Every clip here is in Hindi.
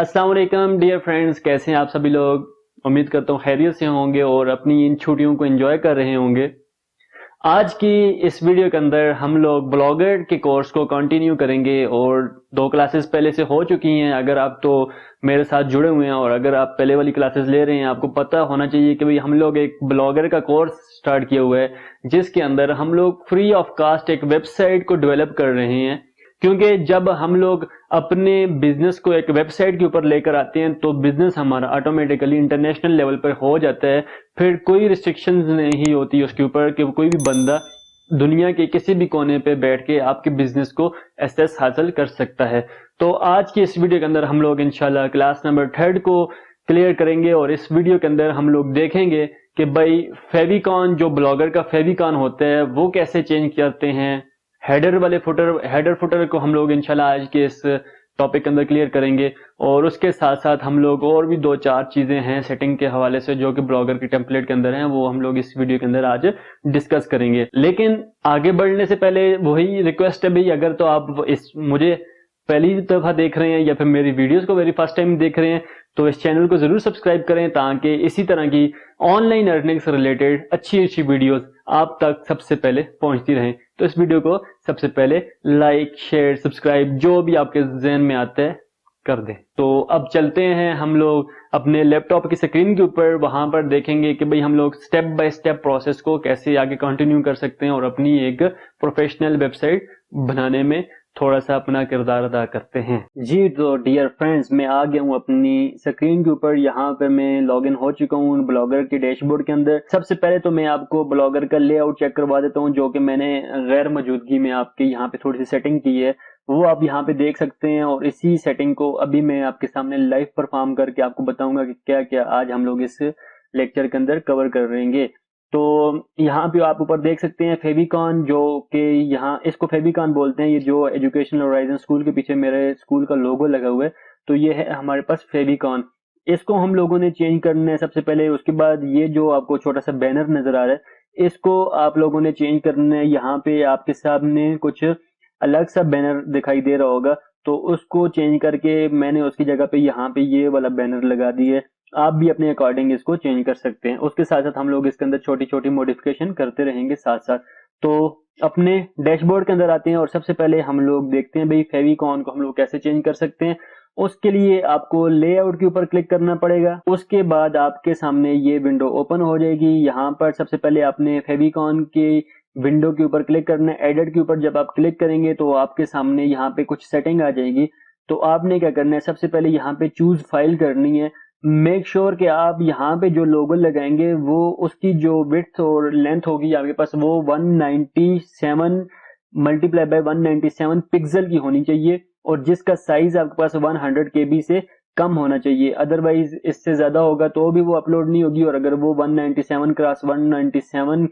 अस्सलाम वालेकुम डियर फ्रेंड्स, कैसे हैं आप सभी लोग। उम्मीद करता हूँ खैरियत से होंगे और अपनी इन छुट्टियों को एंजॉय कर रहे होंगे। आज की इस वीडियो के अंदर हम लोग ब्लॉगर के कोर्स को कंटिन्यू करेंगे और 2 क्लासेस पहले से हो चुकी हैं। अगर आप तो मेरे साथ जुड़े हुए हैं और अगर आप पहले वाली क्लासेस ले रहे हैं, आपको पता होना चाहिए कि भाई हम लोग एक ब्लॉगर का कोर्स स्टार्ट किया हुआ है, जिसके अंदर हम लोग फ्री ऑफ कास्ट एक वेबसाइट को डेवलप कर रहे हैं। क्योंकि जब हम लोग अपने बिजनेस को एक वेबसाइट के ऊपर लेकर आते हैं तो बिजनेस हमारा ऑटोमेटिकली इंटरनेशनल लेवल पर हो जाता है। फिर कोई रिस्ट्रिक्शंस नहीं होती उसके ऊपर कि कोई भी बंदा दुनिया के किसी भी कोने पे बैठ के आपके बिजनेस को एक्सेस हासिल कर सकता है। तो आज की इस वीडियो के अंदर हम लोग इंशाल्लाह क्लास नंबर 3 को क्लियर करेंगे और इस वीडियो के अंदर हम लोग देखेंगे कि भाई फेविकॉन, जो ब्लॉगर का फेविकॉन होता है, वो कैसे चेंज करते हैं। हेडर फुटर को हम लोग इंशाल्लाह आज के इस टॉपिक के अंदर क्लियर करेंगे और उसके साथ साथ हम लोग और भी 2-4 चीजें हैं सेटिंग के हवाले से जो कि ब्लॉगर के टेम्पलेट के अंदर हैं, वो हम लोग इस वीडियो के अंदर आज डिस्कस करेंगे। लेकिन आगे बढ़ने से पहले वही रिक्वेस्ट है भाई, अगर तो आप इस मुझे पहली दफा देख रहे हैं या फिर मेरी वीडियोस को वेरी फर्स्ट टाइम देख रहे हैं तो इस चैनल को जरूर सब्सक्राइब करें ताकि इसी तरह की ऑनलाइन अर्निंग से रिलेटेड अच्छी अच्छी वीडियोस आप तक सबसे पहले पहुंचती रहें। तो इस वीडियो को सबसे पहले लाइक, शेयर, सब्सक्राइब जो भी आपके जहन में आता है कर दें। तो अब चलते हैं हम लोग अपने लैपटॉप की स्क्रीन के ऊपर, वहां पर देखेंगे कि भाई हम लोग स्टेप बाय स्टेप प्रोसेस को कैसे आगे कंटिन्यू कर सकते हैं और अपनी एक प्रोफेशनल वेबसाइट बनाने में थोड़ा सा अपना किरदार अदा करते हैं। जी तो डियर फ्रेंड्स, मैं आ गया हूँ अपनी स्क्रीन के ऊपर। यहाँ पे मैं लॉगिन हो चुका हूँ ब्लॉगर के डैशबोर्ड के अंदर। सबसे पहले तो मैं आपको ब्लॉगर का लेआउट चेक करवा देता हूँ, जो कि मैंने गैर मौजूदगी में आपके यहाँ पे थोड़ी सी सेटिंग की है, वो आप यहाँ पे देख सकते हैं। और इसी सेटिंग को अभी मैं आपके सामने लाइव परफॉर्म करके आपको बताऊंगा कि क्या क्या आज हम लोग इस लेक्चर के अंदर कवर कर रहेंगे। तो यहाँ पे आप ऊपर देख सकते हैं फेविकॉन, जो कि यहाँ इसको फेविकॉन बोलते हैं। ये जो एजुकेशनल होराइजन स्कूल के पीछे मेरे स्कूल का लोगो लगा हुआ है, तो ये है हमारे पास फेविकॉन। इसको हम लोगों ने चेंज करना है सबसे पहले। उसके बाद ये जो आपको छोटा सा बैनर नजर आ रहा है, इसको आप लोगों ने चेंज करना है। यहाँ पे आपके सामने कुछ अलग सा बैनर दिखाई दे रहा होगा, तो उसको चेंज करके मैंने उसकी जगह पे यहाँ पे ये वाला बैनर लगा दिया है। आप भी अपने अकॉर्डिंग इसको चेंज कर सकते हैं। उसके साथ साथ हम लोग इसके अंदर छोटी छोटी मॉडिफिकेशन करते रहेंगे साथ साथ। तो अपने डैशबोर्ड के अंदर आते हैं और सबसे पहले हम लोग देखते हैं भाई फेविकॉन को हम लोग कैसे चेंज कर सकते हैं। उसके लिए आपको लेआउट के ऊपर क्लिक करना पड़ेगा। उसके बाद आपके सामने ये विंडो ओपन हो जाएगी। यहाँ पर सबसे पहले आपने फेविकॉन के विंडो के ऊपर क्लिक करना है। एडिट के ऊपर जब आप क्लिक करेंगे तो आपके सामने यहाँ पे कुछ सेटिंग आ जाएगी। तो आपने क्या करना है, सबसे पहले यहाँ पे चूज फाइल करनी है। मेक श्योर कि आप यहाँ पे जो लोगो लगाएंगे वो उसकी जो विड्थ और लेंथ होगी आपके पास वो 197 मल्टीप्लाई बाय 197 पिक्सल की होनी चाहिए और जिसका साइज आपके पास 100 KB से कम होना चाहिए। अदरवाइज इससे ज्यादा होगा तो भी वो अपलोड नहीं होगी, और अगर वो 197 क्रॉस 197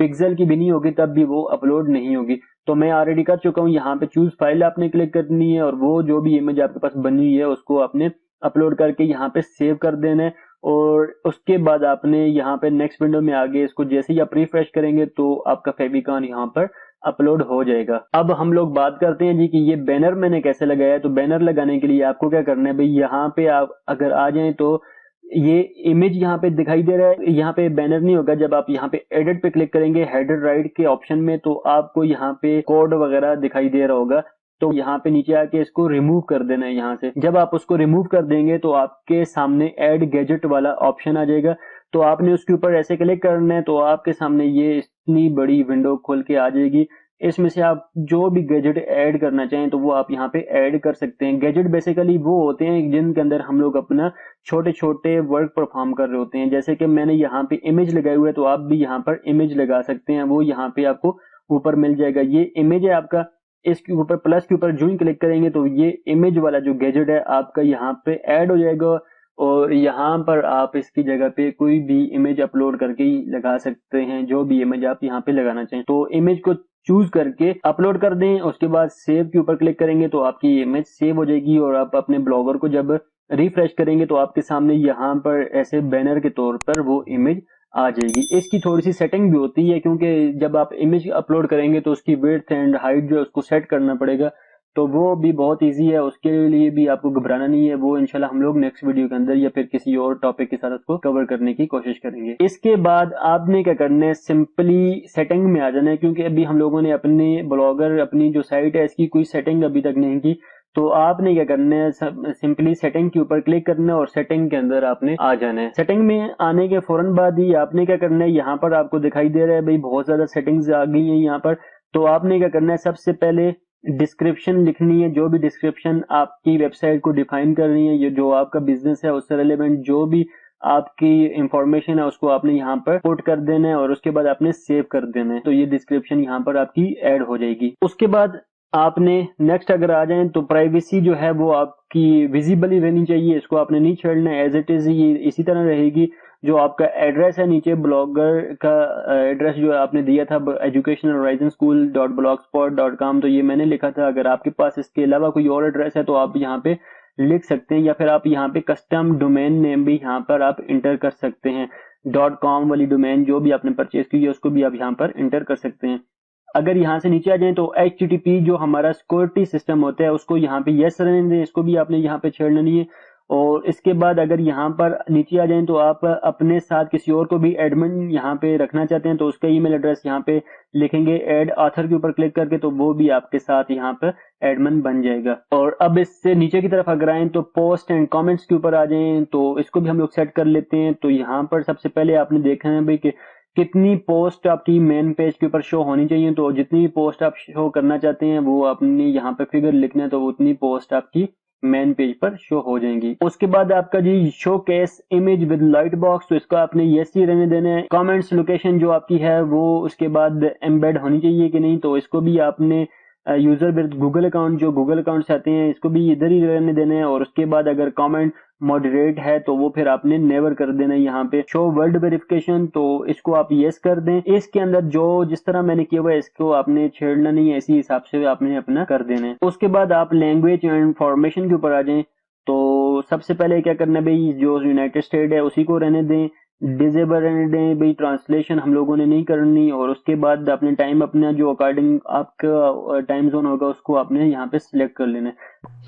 पिक्सल की भी नहीं होगी तब भी वो अपलोड नहीं होगी। तो मैं ऑलरेडी कर चुका हूँ। यहाँ पे चूज फाइल आपने क्लिक करनी है और वो जो भी इमेज आपके पास बनी हुई है उसको आपने अपलोड करके यहाँ पे सेव कर देना है। और उसके बाद आपने यहाँ पे नेक्स्ट विंडो में आगे इसको जैसे ही आप रिफ्रेश करेंगे तो आपका फेविकॉन यहाँ पर अपलोड हो जाएगा। अब हम लोग बात करते हैं जी कि ये बैनर मैंने कैसे लगाया है। तो बैनर लगाने के लिए आपको क्या करना है भाई, यहाँ पे आप अगर आ जाएं तो ये इमेज यहाँ पे दिखाई दे रहा है। यहाँ पे बैनर नहीं होगा। जब आप यहाँ पे एडिट पे क्लिक करेंगे हेडर राइट के ऑप्शन में, तो आपको यहाँ पे कोड वगैरह दिखाई दे रहा होगा। तो यहाँ पे नीचे आके इसको रिमूव कर देना है यहाँ से। जब आप उसको रिमूव कर देंगे तो आपके सामने ऐड गैजेट वाला ऑप्शन आ जाएगा। तो आपने उसके ऊपर ऐसे क्लिक करना है तो आपके सामने ये इतनी बड़ी विंडो खोल के आ जाएगी। इसमें से आप जो भी गैजेट ऐड करना चाहें तो वो आप यहाँ पे ऐड कर सकते हैं। गैजेट बेसिकली वो होते हैं जिनके अंदर हम लोग अपना छोटे छोटे वर्क परफॉर्म कर रहे होते हैं। जैसे कि मैंने यहाँ पे इमेज लगाई हुई है तो आप भी यहाँ पर इमेज लगा सकते हैं, वो यहाँ पे आपको ऊपर मिल जाएगा। ये इमेज है आपका, इसके ऊपर प्लस के ऊपर जो ही क्लिक करेंगे तो ये इमेज वाला जो गैजेट है आपका यहाँ पे ऐड हो जाएगा और यहाँ पर आप इसकी जगह पे कोई भी इमेज अपलोड करके ही लगा सकते हैं, जो भी इमेज आप यहाँ पे लगाना चाहें। तो इमेज को चूज करके अपलोड कर दें। उसके बाद सेव के ऊपर क्लिक करेंगे तो आपकी इमेज सेव हो जाएगी और आप अपने ब्लॉगर को जब रिफ्रेश करेंगे तो आपके सामने यहाँ पर ऐसे बैनर के तौर पर वो इमेज आ जाएगी। इसकी थोड़ी सी सेटिंग भी होती है क्योंकि जब आप इमेज अपलोड करेंगे तो उसकी विड्थ एंड हाइट जो है उसको सेट करना पड़ेगा। तो वो भी बहुत इजी है, उसके लिए भी आपको घबराना नहीं है। वो इंशाल्लाह हम लोग नेक्स्ट वीडियो के अंदर या फिर किसी और टॉपिक के साथ उसको कवर करने की कोशिश करेंगे। इसके बाद आपने क्या करना है, सिंपली सेटिंग में आ जाना है, क्योंकि अभी हम लोगों ने अपने ब्लॉगर अपनी जो साइट है इसकी कोई सेटिंग अभी तक नहीं की। तो आपने क्या करना है, सिंपली सेटिंग के ऊपर क्लिक करना है और सेटिंग के अंदर आपने आ जाना है। सेटिंग में आने के फौरन बाद ही आपने क्या करना है, यहाँ पर आपको दिखाई दे रहा है भाई बहुत ज्यादा सेटिंग्स आ गई हैं यहाँ पर। तो आपने क्या करना है, सबसे पहले डिस्क्रिप्शन लिखनी है। जो भी डिस्क्रिप्शन आपकी वेबसाइट को डिफाइन कर रही है, ये जो आपका बिजनेस है उससे रिलेवेंट जो भी आपकी इंफॉर्मेशन है उसको आपने यहाँ पर पुट कर देना है और उसके बाद आपने सेव कर देना है। तो ये डिस्क्रिप्शन यहाँ पर आपकी ऐड हो जाएगी। उसके बाद आपने नेक्स्ट अगर आ जाएं तो प्राइवेसी जो है वो आपकी विजिबल ही रहनी चाहिए, इसको आपने नहीं छेड़ना है, एज इट इज ये इसी तरह रहेगी। जो आपका एड्रेस है नीचे ब्लॉगर का एड्रेस जो आपने दिया था educationhorizonschool.blogspot.com, तो ये मैंने लिखा था। अगर आपके पास इसके अलावा कोई और एड्रेस है तो आप यहाँ पे लिख सकते हैं, या फिर आप यहाँ पे कस्टम डोमेन नेम भी यहाँ पर आप इंटर कर सकते हैं। .com वाली डोमेन जो भी आपने परचेज की है उसको भी आप यहाँ पर इंटर कर सकते हैं। अगर यहाँ से नीचे आ जाएं तो HTTP जो हमारा सिक्योरिटी सिस्टम होता है उसको यहाँ पे यस रहने दें, इसको भी आपने यहाँ पे छेड़ना नहीं है। और इसके बाद अगर यहाँ पर नीचे आ जाएं तो आप अपने साथ किसी और को भी एडमिन यहाँ पे रखना चाहते हैं तो उसका ईमेल एड्रेस यहाँ पे लिखेंगे, ऐड ऑथर के ऊपर क्लिक करके, तो वो भी आपके साथ यहाँ पर एडमिन बन जाएगा। और अब इससे नीचे की तरफ अगर आए तो पोस्ट एंड कमेंट्स के ऊपर आ जाएं तो इसको भी हम लोग सेट कर लेते हैं। तो यहाँ पर सबसे पहले आपने देखना है भाई कि कितनी पोस्ट आपकी मेन पेज के ऊपर शो होनी चाहिए। तो जितनी पोस्ट आप शो करना चाहते हैं वो आपने यहाँ पे फिगर लिखना है, तो उतनी पोस्ट आपकी मेन पेज पर शो हो जाएंगी। उसके बाद आपका जी showcase image with light box, तो इसको आपने यस ही रहने देना है। कमेंट्स लोकेशन जो आपकी है वो उसके बाद एम्बेड होनी चाहिए कि नहीं, तो इसको भी आपने यूजर विद गूगल अकाउंट जो गूगल अकाउंट से आते हैं इसको भी इधर ही रहने देना है। और उसके बाद अगर कमेंट मॉडरेट है तो वो फिर आपने नेवर कर देना है। यहाँ पे शो वर्ल्ड वेरिफिकेशन, तो इसको आप यस कर दें। इसके अंदर जो जिस तरह मैंने किया हुआ है इसको आपने छेड़ना नहीं है, इसी हिसाब से आपने अपना कर देना है। उसके बाद आप लैंग्वेज एंड इंफॉर्मेशन के ऊपर आ जाएं। तो सबसे पहले क्या करना है भाई, जो यूनाइटेड स्टेट है उसी को रहने दें, डिजेबल रहने दें भाई, ट्रांसलेशन हम लोगों ने नहीं करनी। और उसके बाद अपने टाइम अपना जो अकॉर्डिंग आपका टाइम जोन होगा उसको आपने यहाँ पे सिलेक्ट कर लेना है।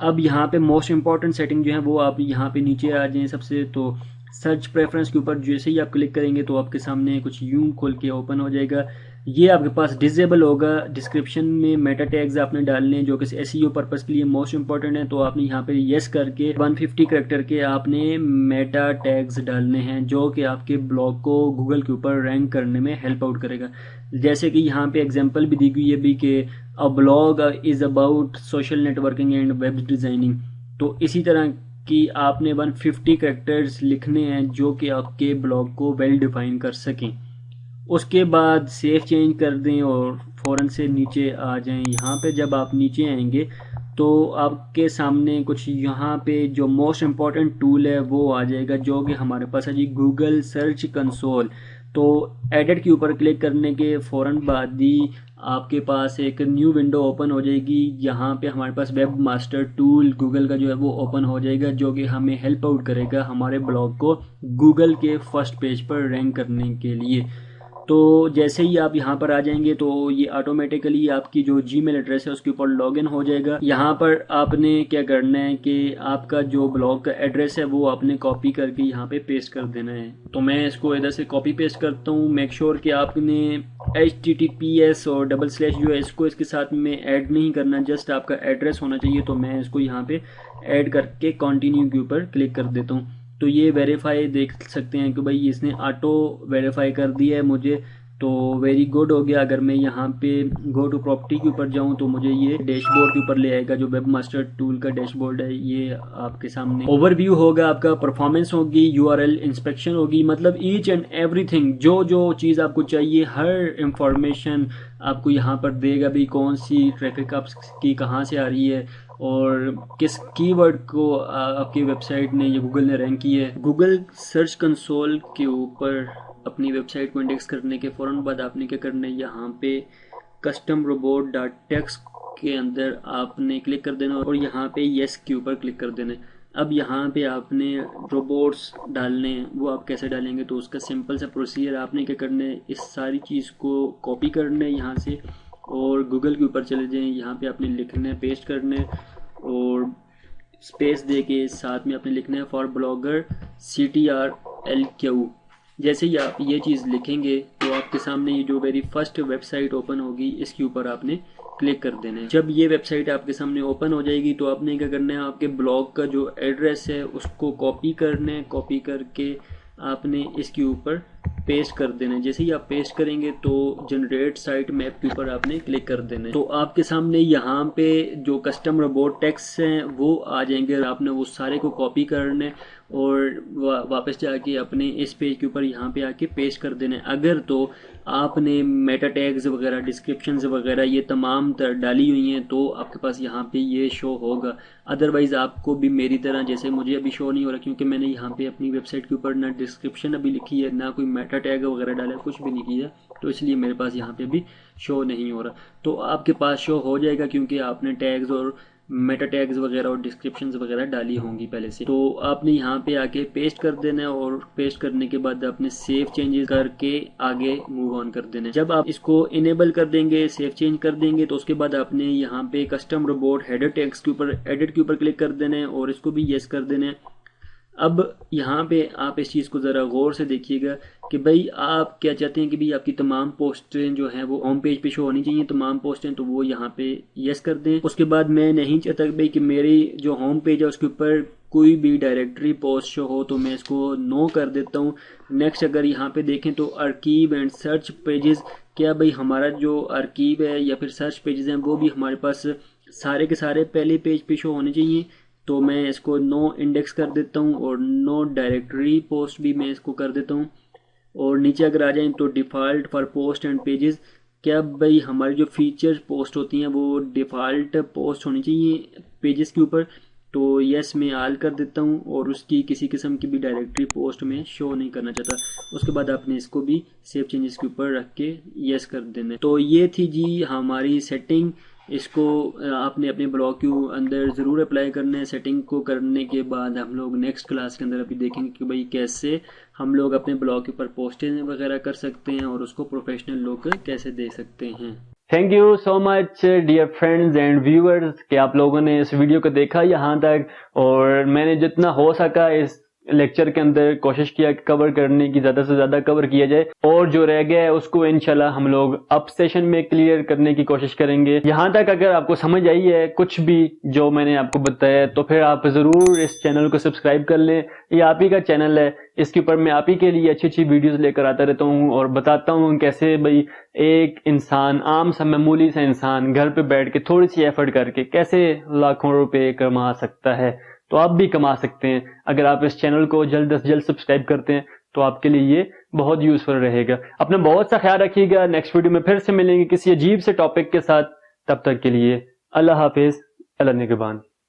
अब यहाँ पे मोस्ट इंपॉर्टेंट सेटिंग जो है वो आप यहाँ पे नीचे आ जाएं सबसे। तो सर्च प्रेफरेंस के ऊपर जैसे ही आप क्लिक करेंगे तो आपके सामने कुछ यूं खोल के ओपन हो जाएगा। ये आपके पास डिजेबल होगा। डिस्क्रिप्शन में मेटा टैग्स आपने डालने हैं जो कि एसईओ पर्पस के लिए मोस्ट इंपॉर्टेंट है। तो आपने यहाँ पे यस करके 150 करैक्टर के आपने मेटा टैग्स डालने हैं जो कि आपके ब्लॉग को गूगल के ऊपर रैंक करने में हेल्प आउट करेगा। जैसे कि यहाँ पे एग्जांपल भी दी गई है भी कि a blog is about social networking and web designing. तो इसी तरह कि आपने 150 कैरेक्टर्स लिखने हैं जो कि आपके ब्लॉग को वेल डिफाइन कर सकें। उसके बाद सेव चेंज कर दें और फ़ौरन से नीचे आ जाएं। यहाँ पे जब आप नीचे आएंगे तो आपके सामने कुछ यहाँ पे जो मोस्ट इम्पॉर्टेंट टूल है वो आ जाएगा जो कि हमारे पास है जी गूगल सर्च कंसोल। तो एडिट के ऊपर क्लिक करने के फ़ौरन बाद ही आपके पास एक न्यू विंडो ओपन हो जाएगी। यहाँ पे हमारे पास वेब मास्टर टूल गूगल का जो है वो ओपन हो जाएगा जो कि हमें हेल्प आउट करेगा हमारे ब्लॉग को गूगल के फर्स्ट पेज पर रैंक करने के लिए। तो जैसे ही आप यहाँ पर आ जाएंगे तो ये ऑटोमेटिकली आपकी जो जीमेल एड्रेस है उसके ऊपर लॉगिन हो जाएगा। यहाँ पर आपने क्या करना है कि आपका जो ब्लॉग का एड्रेस है वो आपने कॉपी करके यहाँ पे पेस्ट कर देना है। तो मैं इसको इधर से कॉपी पेस्ट करता हूँ। मेक श्योर कि आपने HTTPS और / जो है इसको इसके साथ में ऐड नहीं करना, जस्ट आपका एड्रेस होना चाहिए। तो मैं इसको यहाँ पे ऐड करके कंटिन्यू के ऊपर क्लिक कर देता हूँ। तो ये वेरीफाई देख सकते हैं कि भाई इसने ऑटो वेरीफाई कर दिया है मुझे, तो वेरी गुड हो गया। अगर मैं यहाँ पे गो टू प्रॉपर्टी के ऊपर जाऊँ तो मुझे ये डैशबोर्ड के ऊपर ले आएगा जो वेब मास्टर टूल का डैशबोर्ड है। ये आपके सामने ओवरव्यू होगा, आपका परफॉर्मेंस होगी, URL इंस्पेक्शन होगी, मतलब ईच एंड एवरीथिंग जो जो चीज़ आपको चाहिए हर इंफॉर्मेशन आपको यहाँ पर देगा भी। कौन सी ट्रैफिक आपकी कहाँ से आ रही है और किस कीवर्ड को आपकी वेबसाइट ने या गूगल ने रैंक की है। गूगल सर्च कंसोल के ऊपर अपनी वेबसाइट को इंडेक्स करने के फ़ौरन बाद आपने क्या करना है, यहाँ पे कस्टम रोबोट .टेक्स्ट के अंदर आपने क्लिक कर देना और यहाँ पे येस के ऊपर क्लिक कर देना है। अब यहाँ पे आपने रोबोट्स डालने हैं, वो आप कैसे डालेंगे तो उसका सिंपल सा प्रोसीजर आपने क्या करना है, इस सारी चीज़ को कॉपी करना है यहाँ से और गूगल के ऊपर चले जाएं। यहाँ पे आपने लिखना है, पेस्ट करना है और स्पेस दे के साथ में आपने लिखना है फॉर ब्लॉगर CTRLQ। जैसे ही आप ये चीज़ लिखेंगे तो आपके सामने ये जो वेरी फर्स्ट वेबसाइट ओपन होगी, इसके ऊपर आपने क्लिक कर देना है। जब ये वेबसाइट आपके सामने ओपन हो जाएगी तो आपने क्या करना है, आपके ब्लॉग का जो एड्रेस है उसको कॉपी करना है। कॉपी करके आपने इसके ऊपर पेस्ट कर देना है। जैसे ही आप पेस्ट करेंगे तो जनरेट साइट मैप के ऊपर आपने क्लिक कर देना है। तो आपके सामने यहाँ पे जो कस्टम रोबोट टेक्स्ट हैं वो आ जाएंगे। आपने वो सारे को कॉपी करना है और वापस जाके अपने इस पेज के ऊपर यहाँ पे आके पेस्ट कर देना है। अगर तो आपने मेटा टैग्स वगैरह, डिस्क्रिप्शंस वगैरह ये तमाम डाली हुई हैं तो आपके पास यहाँ पे ये शो होगा। अदरवाइज़ आपको भी मेरी तरह, जैसे मुझे अभी शो नहीं हो रहा क्योंकि मैंने यहाँ पे अपनी वेबसाइट के ऊपर ना डिस्क्रिप्शन अभी लिखी है, ना कोई मेटा टैग वगैरह डाला है, कुछ भी नहीं किया, तो इसलिए मेरे पास यहाँ पे अभी शो नहीं हो रहा। तो आपके पास शो हो जाएगा क्योंकि आपने टैग्स और मेटा टैग्स वगैरह और डिस्क्रिप्शंस वगैरह डाली होंगी पहले से। तो आपने यहाँ पे आके पेस्ट कर देना है और पेस्ट करने के बाद आपने सेव चेंजेस करके आगे मूव ऑन कर देना है। जब आप इसको इनेबल कर देंगे, सेव चेंज कर देंगे, तो उसके बाद आपने यहाँ पे कस्टम रोबोट हेडर टैग्स के ऊपर, एडिट के ऊपर क्लिक कर देना है और इसको भी यस कर देना है। अब यहाँ पे आप इस चीज़ को ज़रा गौर से देखिएगा कि भाई आप क्या चाहते हैं कि भाई आपकी तमाम पोस्टें जो हैं वो होम पेज पे शो होनी चाहिए, तमाम पोस्टें, तो वो यहाँ पे यस कर दें। उसके बाद मैं नहीं चाहता कि भाई कि मेरी जो होम पेज है उसके ऊपर कोई भी डायरेक्टरी पोस्ट शो हो, तो मैं इसको नो कर देता हूँ। नेक्स्ट अगर यहाँ पे देखें तो आर्कीव एंड सर्च पेजेस, क्या भाई हमारा जो आर्कीव है या फिर सर्च पेजेस हैं वो भी हमारे पास सारे के सारे पहले पेज पे शो होने चाहिए, तो मैं इसको नो इंडेक्स कर देता हूँ और नो डायरेक्टरी पोस्ट भी मैं इसको कर देता हूँ। और नीचे अगर आ जाएं तो default for post and pages, क्या भाई हमारी जो फीचर पोस्ट होती हैं वो डिफ़ॉल्ट पोस्ट होनी चाहिए पेजेस के ऊपर, तो यस मैं आल कर देता हूँ और उसकी किसी किस्म की भी डायरेक्टरी पोस्ट में शो नहीं करना चाहता। उसके बाद आपने इसको भी सेव चेंजेस के ऊपर रख के यस कर देना है। तो ये थी जी हमारी सेटिंग। इसको आपने अपने ब्लॉग के अंदर ज़रूर अप्लाई करना है। सेटिंग को करने के बाद हम लोग नेक्स्ट क्लास के अंदर अभी देखेंगे कि भाई कैसे हम लोग अपने ब्लॉग के ऊपर पोस्टें वगैरह कर सकते हैं और उसको प्रोफेशनल लुक कैसे दे सकते हैं। Thank you so much dear friends and viewers कि आप लोगों ने इस वीडियो को देखा यहाँ तक, और मैंने जितना हो सका इस लेक्चर के अंदर कोशिश किया कि कवर करने की, ज़्यादा से ज़्यादा कवर किया जाए, और जो रह गया है उसको इंशाल्लाह हम लोग अप सेशन में क्लियर करने की कोशिश करेंगे। यहाँ तक अगर आपको समझ आई है कुछ भी जो मैंने आपको बताया तो फिर आप ज़रूर इस चैनल को सब्सक्राइब कर लें। ये आप ही का चैनल है, इसके ऊपर मैं आप ही के लिए अच्छी अच्छी वीडियोज़ लेकर आता रहता हूँ और बताता हूँ कैसे भाई एक इंसान, आम सा मामूली सा इंसान घर पे बैठ के थोड़ी सी एफर्ट करके कैसे लाखों रुपए कमा सकता है। तो आप भी कमा सकते हैं अगर आप इस चैनल को जल्द से जल्द सब्सक्राइब करते हैं, तो आपके लिए ये बहुत यूजफुल रहेगा। अपना बहुत सा ख्याल रखिएगा। नेक्स्ट वीडियो में फिर से मिलेंगे किसी अजीब से टॉपिक के साथ। तब तक के लिए अल्लाह हाफिज, अल्लाह निगहबान।